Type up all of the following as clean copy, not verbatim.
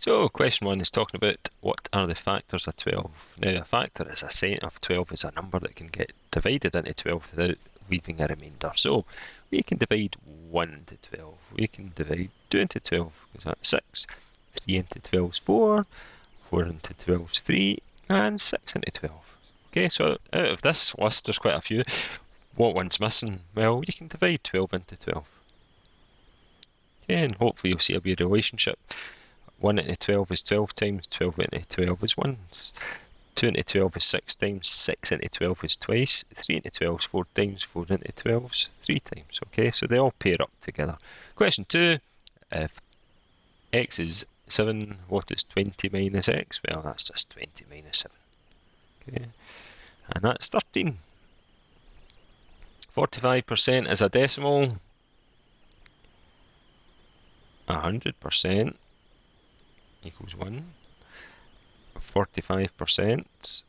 So question 1 is talking about what are the factors of 12. Now a factor is a set of 12 is a number that can get divided into 12 without leaving a remainder. So we can divide 1 into 12, we can divide 2 into 12 because that's 6, 3 into 12 is 4, 4 into 12 is 3, and 6 into 12. Okay, so out of this list there's quite a few. What one's missing? Well, you can divide 12 into 12. Okay, and hopefully you'll see a wee relationship. 1 into 12 is 12 times, 12 into 12 is 1. 2 into 12 is 6 times, 6 into 12 is twice, 3 into 12 is 4 times, 4 into 12 is 3 times. Okay, so they all pair up together. Question 2, if x is 7, what is 20 minus x? Well, that's just 20 minus 7. Okay, and that's 13. 45% is a decimal. 100% equals 1. 45%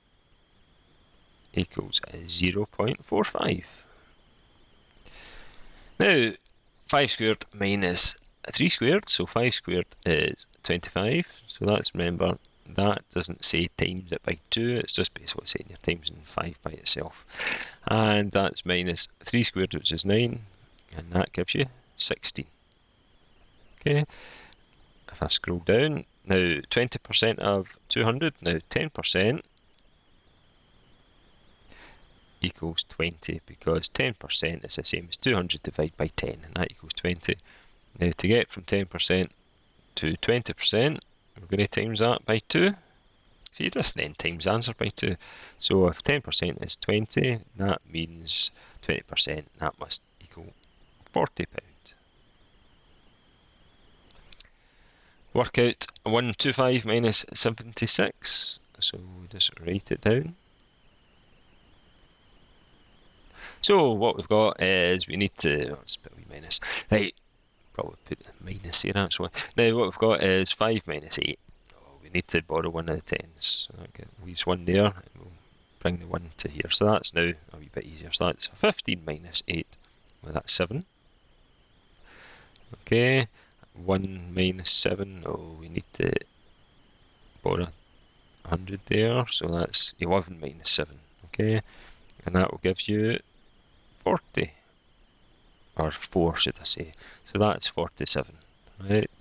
equals 0.45. Now, 5 squared minus 3 squared, so 5 squared is 25. So that's, remember, that doesn't say times it by 2, it's just basically saying you're timesing 5 by itself. And that's minus 3 squared, which is 9, and that gives you 16. Okay, if I scroll down, now 20% of 200, now 10% equals 20, because 10% is the same as 200 divided by 10, and that equals 20. Now to get from 10% to 20%, we're going to times that by 2. So you just then times the answer by 2. So if 10% is 20, that means 20%, that must equal £40. Work out 125 minus 76. So we just write it down. So what we've got is we need to, let's put a wee minus. Right, probably put a minus here actually. Now what we've got is 5 minus 8. Oh, we need to borrow one of the 10s. So that leaves 1 there, and we'll bring the 1 to here. So that's now a wee bit easier. So that's 15 minus 8. Well, that's 7. Okay. 1 minus 7, oh, we need to borrow 100 there, so that's 11 minus 7, okay, and that will give you 40, or 4 should I say, so that's 47, right,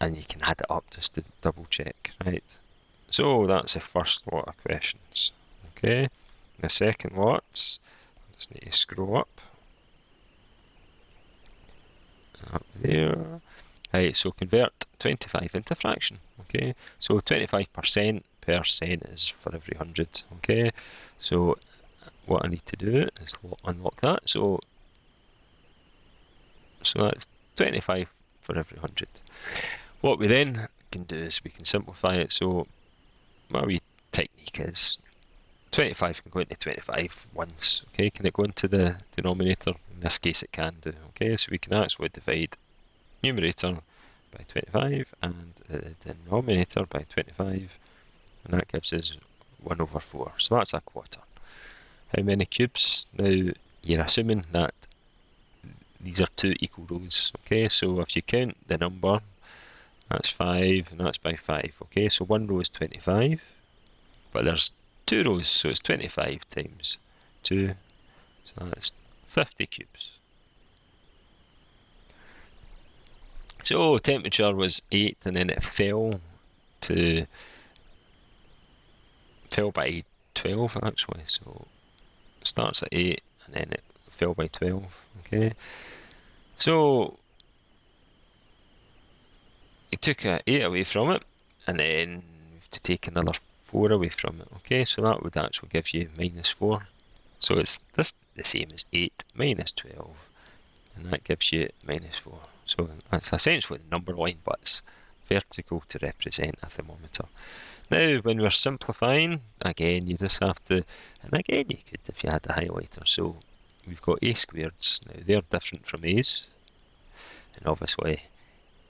and you can add it up just to double check, right, so that's the first lot of questions, okay, the second lots, I just need to scroll up there. Right, so convert 25 into fraction, okay? So 25% per cent is for every 100, okay? So what I need to do is unlock that. So that's 25 for every 100. What we then can do is we can simplify it. So my wee technique is 25 can go into 25 once, okay? Can it go into the denominator? In this case it can do, okay? So we can actually divide numerator by 25 and the denominator by 25, and that gives us 1 over 4. So that's a quarter. How many cubes? Now you're assuming that these are 2 equal rows, okay? So if you count the number, that's 5 and that's by 5, okay? So 1 row is 25, but there's 2 rows, so it's 25 times 2, so that's 50 cubes. So temperature was 8 and then it fell by 12 actually, so it starts at 8 and then it fell by 12, okay. So we took 8 away from it and then we have to take another 4 away from it, okay, so that would actually give you minus 4. So it's just the same as 8 minus 12, and that gives you minus 4. So that's essentially the number line, but it's vertical to represent a thermometer. Now, when we're simplifying, again, you just have to, and again, you could if you had a highlighter. So we've got a squareds. Now, they're different from a's, and obviously,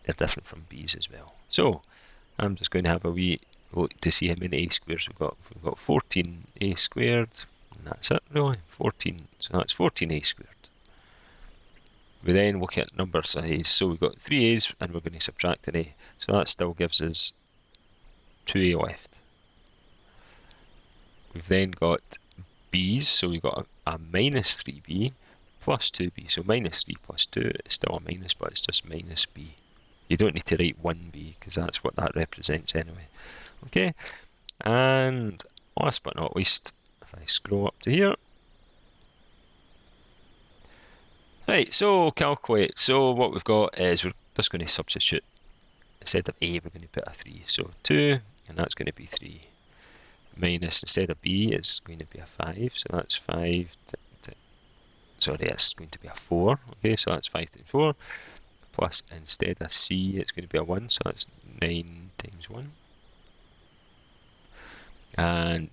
they're different from b's as well. So I'm just going to have a wee look to see how many a squares we've got. We've got 14 a squared, and that's it, really. 14, so that's 14 a squared. We then look at numbers of A's. So we've got 3 A's and we're going to subtract an A. So that still gives us 2A left. We've then got B's, so we've got a minus 3B plus 2B. So minus 3 plus 2 is still a minus, but it's just minus B. You don't need to write 1B because that's what that represents anyway. Okay, and last but not least, if I scroll up to here. Right, so calculate. So what we've got is we're just going to substitute. Instead of A, we're going to put a 3. So 2, and that's going to be 3. Minus, instead of B, it's going to be a 5. So that's 5. Sorry, it's going to be a 4. Okay, so that's 5 times 4. Plus, instead of C, it's going to be a 1. So that's 9 times 1. And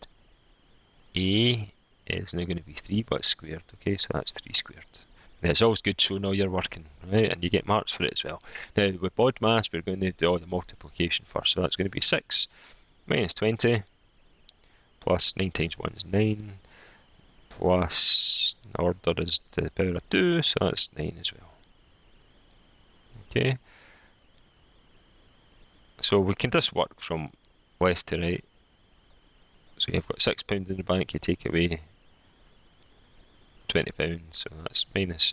A is now going to be 3, but squared. Okay, so that's 3 squared. Now, it's always good showing all your working, right? And you get marks for it as well. Now, with BODMAS, we're going to do all the multiplication first. So that's going to be 6 minus 20 plus 9 times 1 is 9 plus the order is to the power of 2, so that's 9 as well. Okay. So we can just work from left to right. So you've got £6 in the bank, you take away £20, so that's minus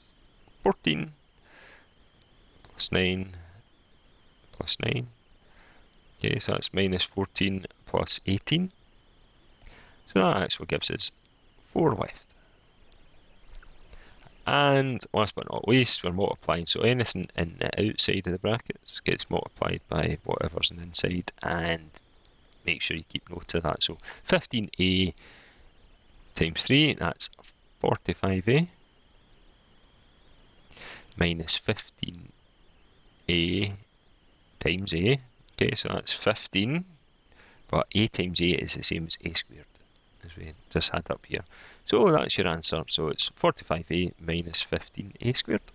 14 plus 9 plus 9. Okay, so that's minus 14 plus 18. So that actually gives us 4 left. And last but not least, we're multiplying. So anything in the outside of the brackets gets multiplied by whatever's on the inside, and make sure you keep note of that. So 15A times 3, that's 45A, minus 15A times A. Okay, so that's 15, but A times A is the same as A squared, as we just had up here. So that's your answer. So it's 45A minus 15A squared.